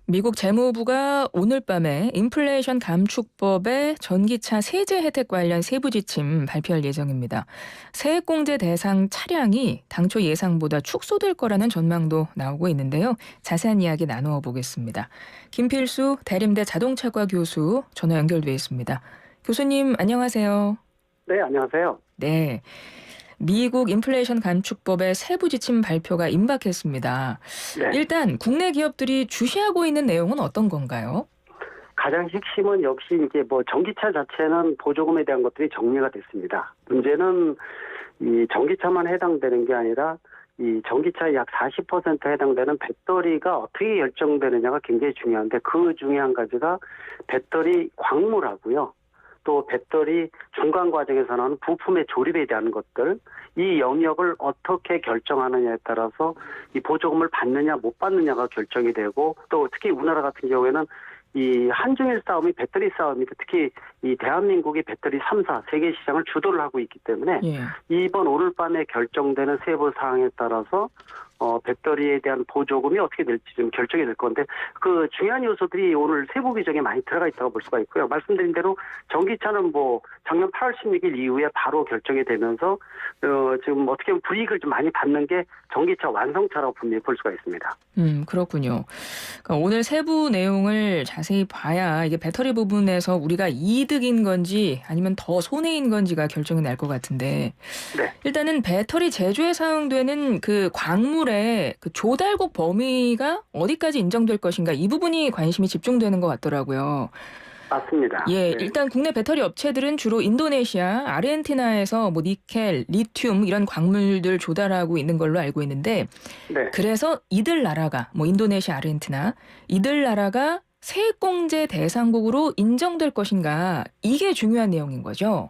미국 재무부가 오늘 밤에 인플레이션 감축법의 전기차 세제 혜택 관련 세부 지침 발표할 예정입니다. 세액공제 대상 차량이 당초 예상보다 축소될 거라는 전망도 나오고 있는데요. 자세한 이야기 나누어 보겠습니다. 김필수 대림대 자동차과 교수 전화 연결돼 있습니다. 교수님 안녕하세요. 네, 안녕하세요. 네. 미국 인플레이션 감축법의 세부 지침 발표가 임박했습니다. 네. 일단 국내 기업들이 주시하고 있는 내용은 어떤 건가요? 가장 핵심은 역시 이제 전기차 자체는 보조금에 대한 것들이 정리가 됐습니다. 문제는 이 전기차만 해당되는 게 아니라 이 전기차의 약 40% 해당되는 배터리가 어떻게 결정되느냐가 굉장히 중요한데 그 중에 한 가지가 배터리 광물하고요. 또 배터리 중간 과정에서 나오는 부품의 조립에 대한 것들, 이 영역을 어떻게 결정하느냐에 따라서 이 보조금을 받느냐 못 받느냐가 결정이 되고, 또 특히 우리나라 같은 경우에는 이 한중일 싸움이 배터리 싸움이다. 특히 이 대한민국이 배터리 3사 세계 시장을 주도를 하고 있기 때문에 이번 오늘 밤에 결정되는 세부 사항에 따라서 배터리에 대한 보조금이 어떻게 될지 좀 결정이 될 건데, 그 중요한 요소들이 오늘 세부 규정에 많이 들어가 있다고 볼 수가 있고요. 말씀드린 대로 전기차는 작년 8월 16일 이후에 바로 결정이 되면서 지금 어떻게 보면 불이익을 좀 많이 받는 게 전기차 완성차라고 분명히 볼 수가 있습니다. 그렇군요. 그러니까 오늘 세부 내용을 자세히 봐야 이게 배터리 부분에서 우리가 이득인 건지 아니면 더 손해인 건지가 결정이 날 것 같은데, 네. 일단은 배터리 제조에 사용되는 그 광물의 그 조달국 범위가 어디까지 인정될 것인가, 이 부분이 관심이 집중되는 것 같더라고요. 맞습니다. 예, 네. 일단 국내 배터리 업체들은 주로 인도네시아, 아르헨티나에서 니켈, 리튬 이런 광물들 조달하고 있는 걸로 알고 있는데, 네. 그래서 이들 나라가 인도네시아, 아르헨티나 이들 나라가 세액공제 대상국으로 인정될 것인가, 이게 중요한 내용인 거죠.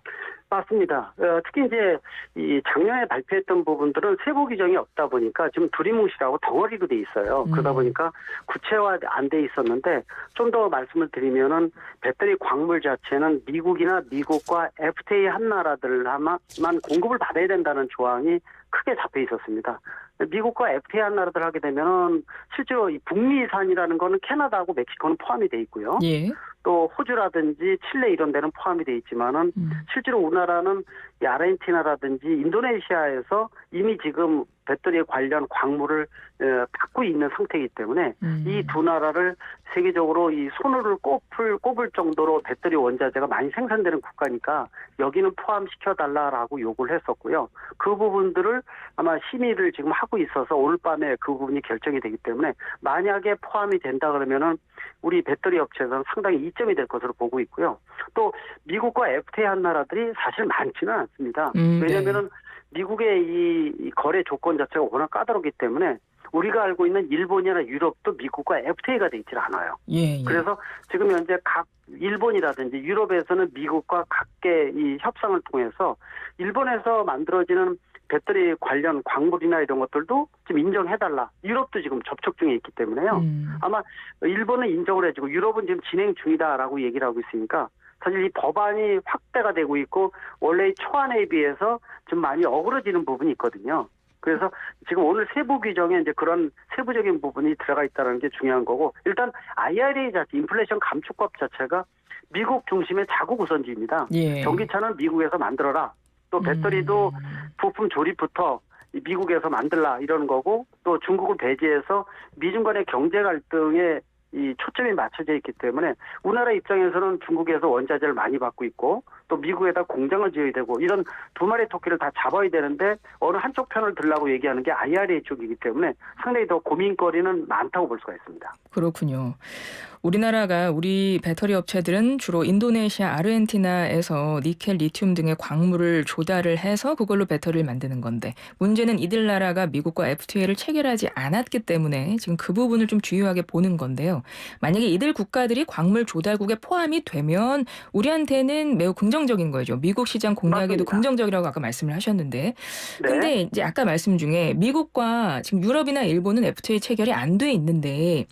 맞습니다. 특히 이제 이 작년에 발표했던 부분들은 세부 규정이 없다 보니까 지금 두리뭉실하고 덩어리로 돼 있어요. 그러다 보니까 구체화 안 돼 있었는데, 좀 더 말씀을 드리면은 배터리 광물 자체는 미국이나 미국과 FTA 한 나라들만 공급을 받아야 된다는 조항이 크게 잡혀 있었습니다. 미국과 FTA 한 나라들 하게 되면은 실제로 이 북미산이라는 거는 캐나다하고 멕시코는 포함이 돼 있고요. 예. 또 호주라든지 칠레 이런 데는 포함이 돼 있지만은 실제로 우리나라는 이 아르헨티나라든지 인도네시아에서 이미 지금 배터리에 관련 광물을 갖고 있는 상태이기 때문에 이 두 나라를 세계적으로 이 손을 꼽을 정도로 배터리 원자재가 많이 생산되는 국가니까 여기는 포함시켜달라라고 요구를 했었고요. 그 부분들을 아마 심의를 지금 하고 있어서 오늘 밤에 그 부분이 결정이 되기 때문에, 만약에 포함이 된다 그러면은 우리 배터리 업체에서는 상당히 이점이 될 것으로 보고 있고요. 또 미국과 FTA 한 나라들이 사실 많지는 않습니다. 왜냐하면은 미국의 이 거래 조건 자체가 워낙 까다롭기 때문에 우리가 알고 있는 일본이나 유럽도 미국과 FTA가 돼 있질 않아요. 예. 그래서 지금 현재 각 일본이라든지 유럽에서는 미국과 각계 이 협상을 통해서 일본에서 만들어지는 배터리 관련 광물이나 이런 것들도 좀 인정해달라. 유럽도 지금 접촉 중에 있기 때문에요. 아마 일본은 인정을 해주고 유럽은 지금 진행 중이다라고 얘기를 하고 있으니까, 사실 이 법안이 확대가 되고 있고 원래의 초안에 비해서 좀 많이 어그러지는 부분이 있거든요. 그래서 지금 오늘 세부 규정에 이제 그런 세부적인 부분이 들어가 있다는 게 중요한 거고, 일단 IRA 자체, 인플레이션 감축법 자체가 미국 중심의 자국 우선주의입니다. 예. 전기차는 미국에서 만들어라. 또 배터리도 부품 조립부터 미국에서 만들라 이러는 거고, 또 중국을 배제해서 미중 간의 경제 갈등에 이 초점이 맞춰져 있기 때문에 우리나라 입장에서는 중국에서 원자재를 많이 받고 있고 또 미국에다 공장을 지어야 되고, 이런 두 마리 토끼를 다 잡아야 되는데 어느 한쪽 편을 들라고 얘기하는 게 IRA 쪽이기 때문에 상당히 더 고민거리는 많다고 볼 수가 있습니다. 그렇군요. 우리 배터리 업체들은 주로 인도네시아, 아르헨티나에서 니켈, 리튬 등의 광물을 조달을 해서 그걸로 배터리를 만드는 건데, 문제는 이들 나라가 미국과 FTA를 체결하지 않았기 때문에 지금 그 부분을 좀 주요하게 보는 건데요. 만약에 이들 국가들이 광물 조달국에 포함이 되면 우리한테는 매우 긍정적인 거죠. 미국 시장 공략에도 맞습니다. 긍정적이라고 아까 말씀을 하셨는데, 네. 근데 이제 아까 말씀 중에 미국과 지금 유럽이나 일본은 FTA 체결이 안 돼 있는데,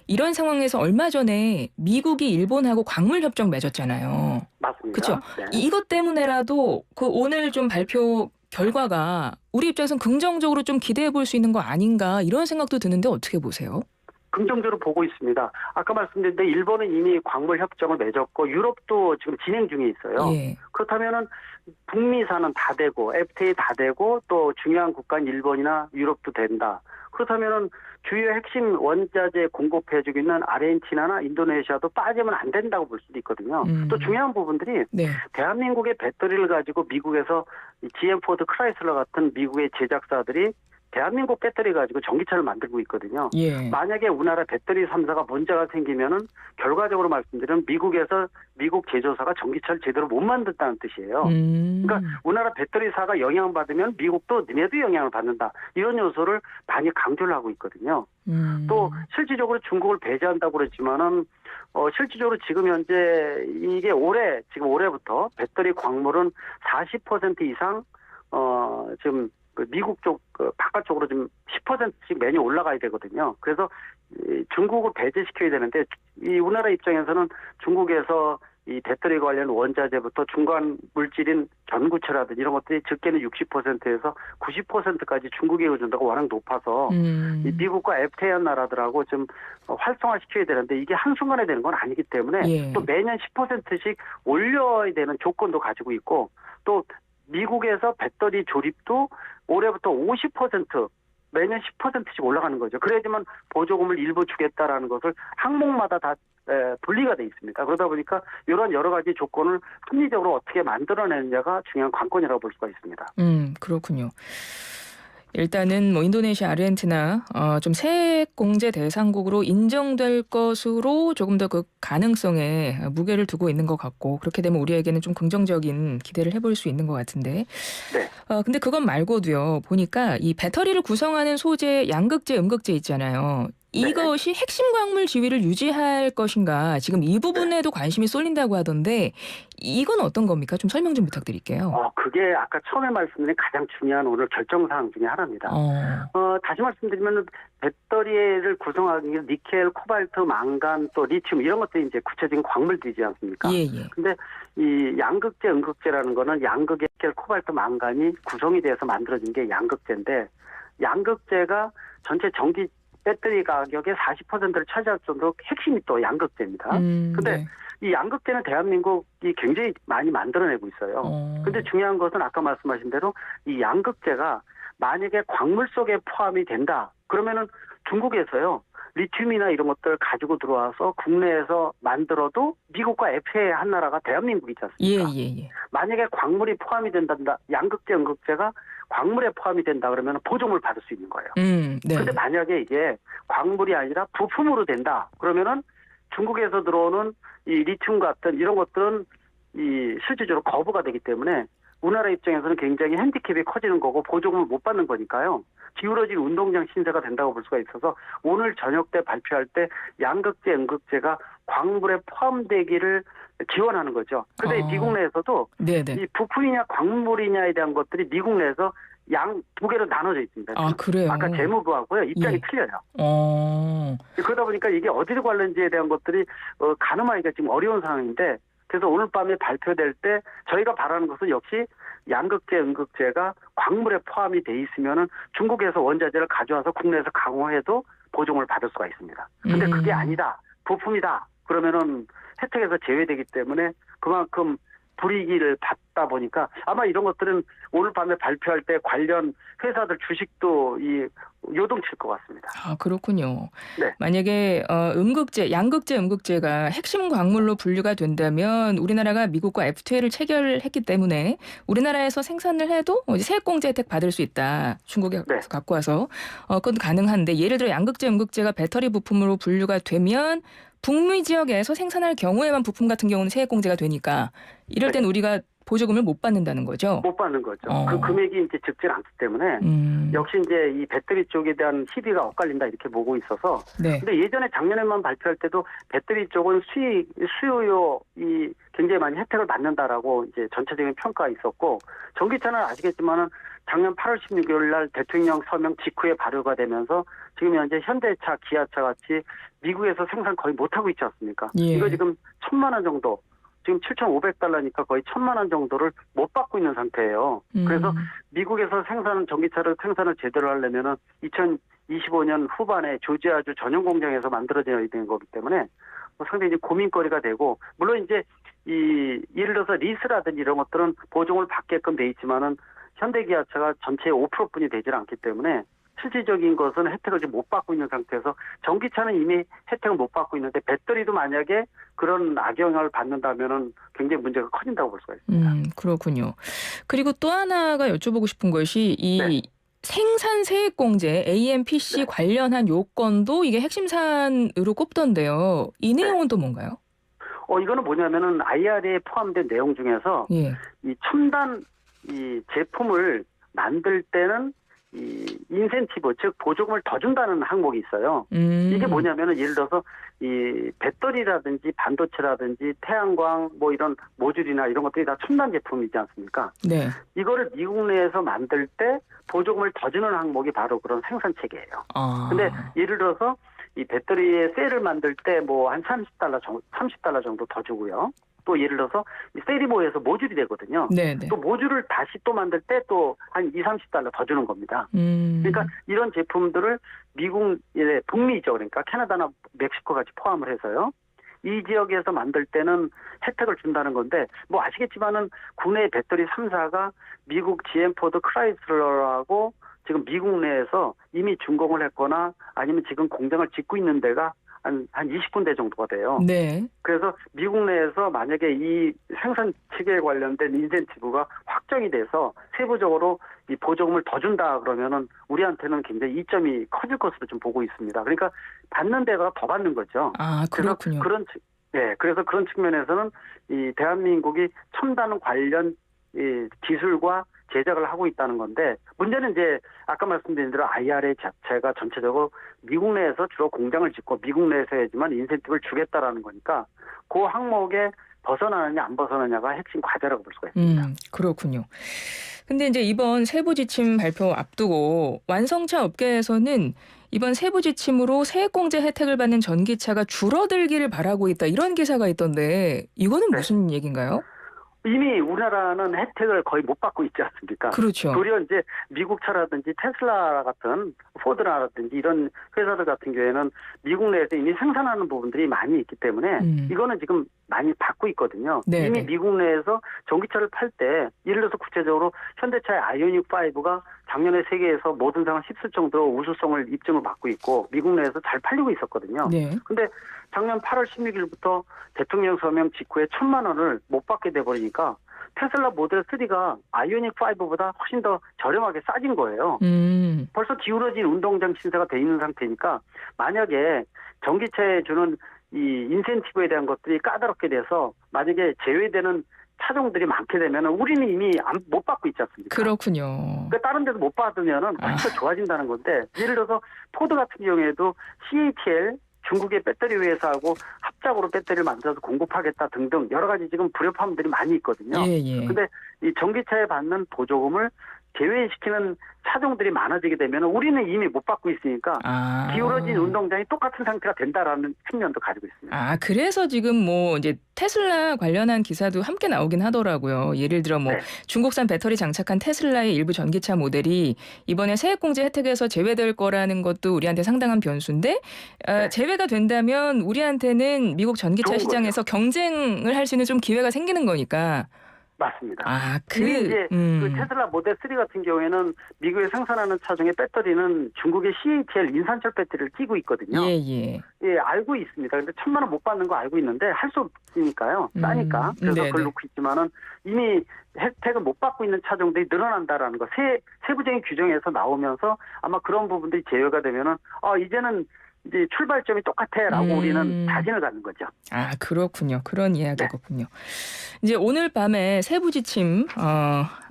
이런 상황에서 얼마 전에 미국이 일본하고 광물 협정 맺었잖아요. 맞습니다. 그렇죠. 네. 이것 때문에라도 그 오늘 좀 발표 결과가 우리 입장에서는 긍정적으로 좀 기대해 볼 수 있는 거 아닌가, 이런 생각도 드는데 어떻게 보세요? 긍정적으로 보고 있습니다. 아까 말씀드린 데 일본은 이미 광물 협정을 맺었고 유럽도 지금 진행 중에 있어요. 예. 그렇다면은 북미사는 다 되고 FTA 다 되고 또 중요한 국가인 일본이나 유럽도 된다. 그렇다면은 주요 핵심 원자재 공급해주고 있는 아르헨티나나 인도네시아도 빠지면 안 된다고 볼 수도 있거든요. 또 중요한 부분들이 네. 대한민국의 배터리를 가지고 미국에서 GM 포드 크라이슬러 같은 미국의 제작사들이 대한민국 배터리 가지고 전기차를 만들고 있거든요. 예. 만약에 우리나라 배터리 3사가 문제가 생기면은 결과적으로 말씀드리면 미국에서 미국 제조사가 전기차를 제대로 못 만든다는 뜻이에요. 그러니까 우리나라 배터리사가 영향받으면 미국도 니네도 영향을 받는다. 이런 요소를 많이 강조를 하고 있거든요. 또 실질적으로 중국을 배제한다고 그랬지만은 실질적으로 지금 현재 이게 지금 올해부터 배터리 광물은 40% 이상 지금 미국 쪽 바깥쪽으로 좀 10%씩 매년 올라가야 되거든요. 그래서 중국을 배제시켜야 되는데 이 우리나라 입장에서는 중국에서 이 배터리 관련 원자재부터 중간 물질인 전구체라든지 이런 것들이 적게는 60%에서 90%까지 중국에 의존도가 워낙 높아서 이 미국과 FTA 한 나라들하고 좀 활성화시켜야 되는데 이게 한순간에 되는 건 아니기 때문에 예. 또 매년 10%씩 올려야 되는 조건도 가지고 있고 또 미국에서 배터리 조립도 올해부터 50% 매년 10%씩 올라가는 거죠. 그래야지만 보조금을 일부 주겠다라는 것을 항목마다 다 분리가 돼 있습니다. 그러다 보니까 이런 여러 가지 조건을 합리적으로 어떻게 만들어내느냐가 중요한 관건이라고 볼 수가 있습니다. 그렇군요. 일단은 뭐 인도네시아, 아르헨티나 좀 세액 공제 대상국으로 인정될 것으로 조금 더 그 가능성에 무게를 두고 있는 것 같고 그렇게 되면 우리에게는 좀 긍정적인 기대를 해볼 수 있는 것 같은데. 네. 근데 그건 말고도요. 보니까 이 배터리를 구성하는 소재 양극재, 음극재 있잖아요. 이것이 핵심 광물 지위를 유지할 것인가 지금 이 부분에도 관심이 쏠린다고 하던데 이건 어떤 겁니까? 좀 설명 좀 부탁드릴게요. 그게 아까 처음에 말씀드린 가장 중요한 오늘 결정사항 중에 하나입니다. 다시 말씀드리면 배터리를 구성하기 위해 니켈, 코발트, 망간, 또 리튬 이런 것들이 이제 구체적인 광물들이지 않습니까? 예. 근데 이 양극재, 음극재라는 거는 양극의 니켈, 코발트, 망간이 구성이 돼서 만들어진 게 양극재인데 양극재가 전체 전기 배터리 가격의 40%를 차지할 정도로 핵심이 또 양극재입니다. 근데 이 양극재는 대한민국이 굉장히 많이 만들어내고 있어요. 근데 중요한 것은 아까 말씀하신 대로 이 양극재가 만약에 광물 속에 포함이 된다. 그러면은 중국에서요. 리튬이나 이런 것들 가지고 들어와서 국내에서 만들어도 미국과 FTA 한 나라가 대한민국이지 않습니까? 예. 만약에 광물이 포함이 된다. 양극재, 음극재가 광물에 포함이 된다 그러면 보조금을 받을 수 있는 거예요. 네. 근데 만약에 이게 광물이 아니라 부품으로 된다. 그러면은 중국에서 들어오는 이 리튬 같은 이런 것들은 이 실질적으로 거부가 되기 때문에 우리나라 입장에서는 굉장히 핸디캡이 커지는 거고 보조금을 못 받는 거니까요. 기울어진 운동장 신세가 된다고 볼 수가 있어서 오늘 저녁 때 발표할 때 양극재, 음극재가 광물에 포함되기를 기원하는 거죠. 그런데 미국 내에서도 네네. 이 부품이냐 광물이냐에 대한 것들이 미국 내에서 양 두 개로 나눠져 있습니다. 그래요? 아까 재무부하고요. 입장이 틀려요. 그러다 보니까 이게 어디로 관련지에 대한 것들이 가늠하기가 지금 어려운 상황인데 그래서 오늘 밤에 발표될 때 저희가 바라는 것은 역시 양극재, 음극재가 광물에 포함이 돼 있으면은 중국에서 원자재를 가져와서 국내에서 강화해도 보조금을 받을 수가 있습니다. 근데 그게 아니다. 부품이다. 그러면은 혜택에서 제외되기 때문에 그만큼 불이익을 받다 보니까 아마 이런 것들은 오늘 밤에 발표할 때 관련 회사들 주식도 요동칠 것 같습니다. 그렇군요. 네. 만약에 양극재, 음극재가 핵심 광물로 분류가 된다면 우리나라가 미국과 FTA를 체결했기 때문에 우리나라에서 생산을 해도 이제 세액공제 혜택 받을 수 있다. 중국에 네. 갖고 와서 그건 가능한데 예를 들어 양극재, 음극재가 배터리 부품으로 분류가 되면 북미 지역에서 생산할 경우에만 부품 같은 경우는 세액공제가 되니까 이럴 땐 우리가 보조금을 못 받는다는 거죠? 못 받는 거죠. 그 금액이 이제 적지 않기 때문에 역시 이제 이 배터리 쪽에 대한 시비가 엇갈린다 이렇게 보고 있어서. 네. 근데 예전에 작년에만 발표할 때도 배터리 쪽은 수요요 굉장히 많이 혜택을 받는다라고 이제 전체적인 평가가 있었고 전기차는 아시겠지만은 작년 8월 16일 날 대통령 서명 직후에 발효가 되면서 지금 현재 현대차, 기아차 같이 미국에서 생산 거의 못하고 있지 않습니까? 예. 이거 지금 1,000만 원 정도 지금 7,500달러니까 거의 1,000만 원 정도를 못 받고 있는 상태예요. 그래서 미국에서 전기차를 생산을 제대로 하려면은 2025년 후반에 조지아주 전용 공장에서 만들어져야 되는 거기 때문에 상당히 이제 고민거리가 되고, 물론 이제 예를 들어서 리스라든지 이런 것들은 보증을 받게끔 돼 있지만은 현대기아차가 전체의 5%뿐이 되질 않기 때문에 실질적인 것은 혜택을 지금 못 받고 있는 상태에서, 전기차는 이미 혜택을 못 받고 있는데 배터리도 만약에 그런 악영향을 받는다면은 굉장히 문제가 커진다고 볼 수가 있습니다. 그렇군요. 그리고 또 하나가 여쭤보고 싶은 것이 이 네. 생산 세액공제 AMPC 네. 관련한 요건도 이게 핵심 사안으로 꼽던데요. 이 네. 내용은 또 뭔가요? 이거는 뭐냐면은 IRA에 포함된 내용 중에서 예. 이 첨단 제품을 만들 때는 이 인센티브, 즉 보조금을 더 준다는 항목이 있어요. 이게 뭐냐면은 예를 들어서 이 배터리라든지 반도체라든지 태양광 뭐 이런 모듈이나 이런 것들이 다 첨단 제품이지 않습니까? 네. 이거를 미국 내에서 만들 때 보조금을 더 주는 항목이 바로 그런 생산 체계예요. 아. 근데 예를 들어서 이 배터리의 셀을 만들 때 뭐 한 30달러 정도 더 주고요. 또 예를 들어서 이 셀이 모여서 모듈이 되거든요. 네네. 또 모듈을 다시 또 만들 때 또 한 30달러 더 주는 겁니다. 그러니까 이런 제품들을 미국의 북미죠. 그러니까 캐나다나 멕시코같이 포함을 해서요. 이 지역에서 만들 때는 혜택을 준다는 건데, 뭐 아시겠지만은 국내 배터리 3사가 미국 GM 포드 크라이슬러하고 지금 미국 내에서 이미 준공을 했거나 아니면 지금 공장을 짓고 있는 데가 한 20군데 정도가 돼요. 네. 그래서 미국 내에서 만약에 이 생산 체계에 관련된 인센티브가 확정이 돼서 세부적으로 이 보조금을 더 준다 그러면은 우리한테는 굉장히 이점이 커질 것으로 좀 보고 있습니다. 그러니까 받는 데가 더 받는 거죠. 아, 그렇군요. 그래서 그런 측면에서는 이 대한민국이 첨단 관련 기술과 제작을 하고 있다는 건데, 문제는 이제 아까 말씀드린 대로 IRA 자체가 전체적으로 미국 내에서 주로 공장을 짓고 미국 내에서 해야지만 인센티브를 주겠다라는 거니까 그 항목에 벗어나느냐 안 벗어나느냐가 핵심 과제라고 볼 수가 있습니다. 그렇군요. 근데 이제 이번 세부 지침 발표 앞두고 완성차 업계에서는 이번 세부 지침으로 세액공제 혜택을 받는 전기차가 줄어들기를 바라고 있다, 이런 기사가 있던데 이거는 네. 무슨 얘기인가요? 이미 우리나라는 혜택을 거의 못 받고 있지 않습니까? 그렇죠. 도리어 이제 미국 차라든지 테슬라 같은 포드라든지 이런 회사들 같은 경우에는 미국 내에서 이미 생산하는 부분들이 많이 있기 때문에 이거는 지금 많이 받고 있거든요. 네네. 이미 미국 내에서 전기차를 팔 때 예를 들어서 구체적으로 현대차의 아이오닉 5가 작년에 세계에서 모든 상을 휩쓸 정도로 우수성을 입증을 받고 있고 미국 내에서 잘 팔리고 있었거든요. 네. 근데 작년 8월 16일부터 대통령 서명 직후에 1,000만 원을 못 받게 돼버리니까 테슬라 모델 3가 아이오닉 5보다 훨씬 더 저렴하게 싸진 거예요. 벌써 기울어진 운동장 신세가 돼 있는 상태니까 만약에 전기차에 주는 이 인센티브에 대한 것들이 까다롭게 돼서 만약에 제외되는 차종들이 많게 되면 우리는 이미 못 받고 있지 않습니까? 그렇군요. 그러니까 다른 데도 못 받으면 훨씬 더 좋아진다는 건데, 예를 들어서 포드 같은 경우에도 CATL 중국의 배터리 회사하고 합작으로 배터리를 만들어서 공급하겠다 등등 여러 가지 지금 불협화음들이 많이 있거든요. 예. 근데 이 전기차에 받는 보조금을 제외시키는 차종들이 많아지게 되면 우리는 이미 못 받고 있으니까 기울어진 운동장이 똑같은 상태가 된다라는 측면도 가지고 있습니다. 그래서 지금 뭐 이제 테슬라 관련한 기사도 함께 나오긴 하더라고요. 예를 들어 뭐 네. 중국산 배터리 장착한 테슬라의 일부 전기차 모델이 이번에 세액공제 혜택에서 제외될 거라는 것도 우리한테 상당한 변수인데, 네. 제외가 된다면 우리한테는 미국 전기차 좋은 시장에서 경쟁을 할 수 있는 좀 기회가 생기는 거니까. 맞습니다. 이게 이제 그 테슬라 모델 3 같은 경우에는 미국에 생산하는 차종의 배터리는 중국의 CATL 인산철 배터리를 끼고 있거든요. 예. 알고 있습니다. 근데 1,000만 원 못 받는 거 알고 있는데 할 수 없으니까요. 싸니까. 그래서 네네. 그걸 놓고 있지만은 이미 혜택을 못 받고 있는 차종들이 늘어난다라는 거, 세부적인 규정에서 나오면서 아마 그런 부분들이 제외가 되면은 이제는 이제 출발점이 똑같아라고 우리는 자신을 갖는 거죠. 그렇군요. 그런 이야기였군요. 이제 오늘 밤에 세부 지침,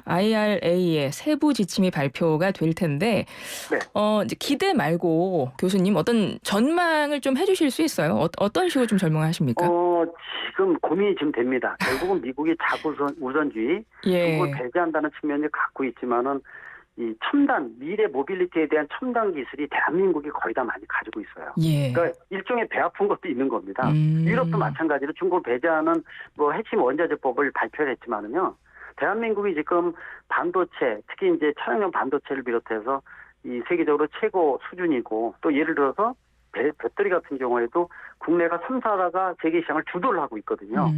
IRA의 세부 지침이 발표가 될 텐데, 네. 이제 기대 말고 교수님 어떤 전망을 좀 해주실 수 있어요? 어떤 식으로 좀 설명하십니까? 지금 고민이 좀 됩니다. 결국은 미국이 자국 우선주의, 중국을 배제한다는 측면을 갖고 있지만은 이 첨단 미래 모빌리티에 대한 첨단 기술이 대한민국이 거의 다 많이 가지고 있어요. 예. 그러니까 일종의 배 아픈 것도 있는 겁니다. 음. 유럽도 마찬가지로 중국 배제하는 뭐 핵심 원자재법을 발표를 했지만은요. 대한민국이 지금 반도체, 특히 이제 차량용 반도체를 비롯해서 이 세계적으로 최고 수준이고, 또 예를 들어서 배터리 같은 경우에도 국내가 3, 4나가 세계 시장을 주도를 하고 있거든요.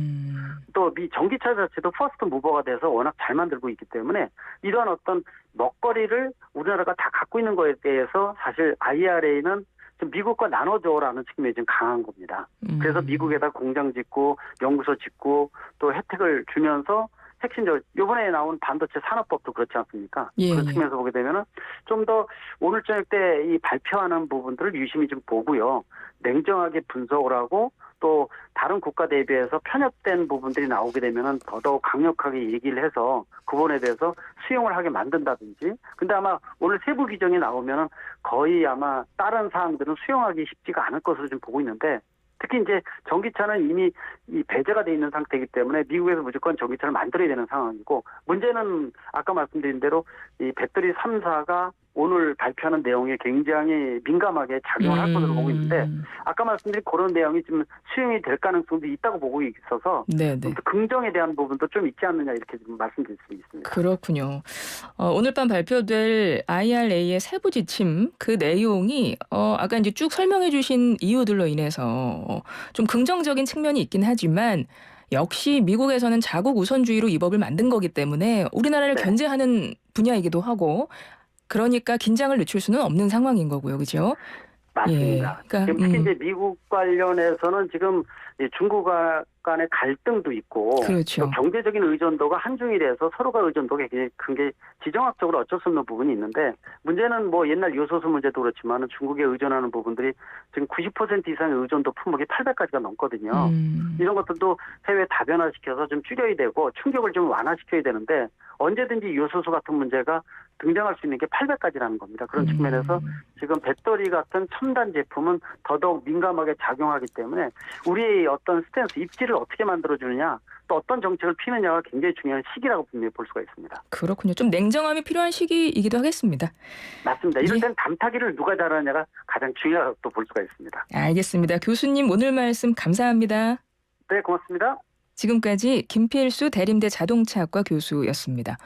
또 미 전기차 자체도 퍼스트 무버가 돼서 워낙 잘 만들고 있기 때문에 이러한 어떤 먹거리를 우리나라가 다 갖고 있는 거에 대해서 사실 IRA는 좀 미국과 나눠줘라는 측면이 좀 강한 겁니다. 그래서 미국에다 공장 짓고 연구소 짓고 또 혜택을 주면서 핵심적으로 이번에 나온 반도체 산업법도 그렇지 않습니까? 예, 그런 예. 측면에서 보게 되면은 좀 더 오늘 저녁 때 이 발표하는 부분들을 유심히 좀 보고요. 냉정하게 분석을 하고 또 다른 국가 대비해서 편협된 부분들이 나오게 되면은 더더욱 강력하게 얘기를 해서 그 부분에 대해서 수용을 하게 만든다든지. 근데 아마 오늘 세부 규정이 나오면은 거의 아마 다른 사항들은 수용하기 쉽지가 않을 것으로 좀 보고 있는데, 특히 이제 전기차는 이미 이 배제가 돼 있는 상태이기 때문에 미국에서 무조건 전기차를 만들어야 되는 상황이고, 문제는 아까 말씀드린 대로 이 배터리 3사가 오늘 발표하는 내용에 굉장히 민감하게 작용을 할 것으로 보고 있는데, 아까 말씀드린 그런 내용이 좀 수용이 될 가능성도 있다고 보고 있어서 네네. 좀 더 긍정에 대한 부분도 좀 있지 않느냐 이렇게 좀 말씀드릴 수 있습니다. 그렇군요. 오늘 밤 발표될 IRA의 세부 지침 그 내용이 아까 이제 쭉 설명해 주신 이유들로 인해서 좀 긍정적인 측면이 있긴 하지만 역시 미국에서는 자국 우선주의로 이 법을 만든 거기 때문에 우리나라를 네. 견제하는 분야이기도 하고, 그러니까 긴장을 늦출 수는 없는 상황인 거고요. 그죠? 맞습니다. 예. 그러니까 지금 특히 이제 미국 관련해서는 지금 중국 간의 갈등도 있고, 그렇죠. 또 경제적인 의존도가 한중일에서 서로가 의존도가 굉장히 큰 게 지정학적으로 어쩔 수 없는 부분이 있는데, 문제는 뭐 옛날 요소수 문제도 그렇지만 중국에 의존하는 부분들이 지금 90% 이상의 의존도 품목이 800가지가 넘거든요. 이런 것들도 해외 다변화시켜서 좀 줄여야 되고 충격을 좀 완화시켜야 되는데, 언제든지 요소수 같은 문제가 등장할 수 있는 게 800가지라는 겁니다. 그런 측면에서 지금 배터리 같은 첨단 제품은 더더욱 민감하게 작용하기 때문에 우리의 어떤 스탠스, 입지를 어떻게 만들어주느냐, 또 어떤 정책을 피느냐가 굉장히 중요한 시기라고 분명히 볼 수가 있습니다. 그렇군요. 좀 냉정함이 필요한 시기이기도 하겠습니다. 맞습니다. 이럴 예. 땐 담타기를 누가 잘하느냐가 가장 중요하다고 또 볼 수가 있습니다. 알겠습니다. 교수님 오늘 말씀 감사합니다. 네, 고맙습니다. 지금까지 김필수 대림대 자동차학과 교수였습니다.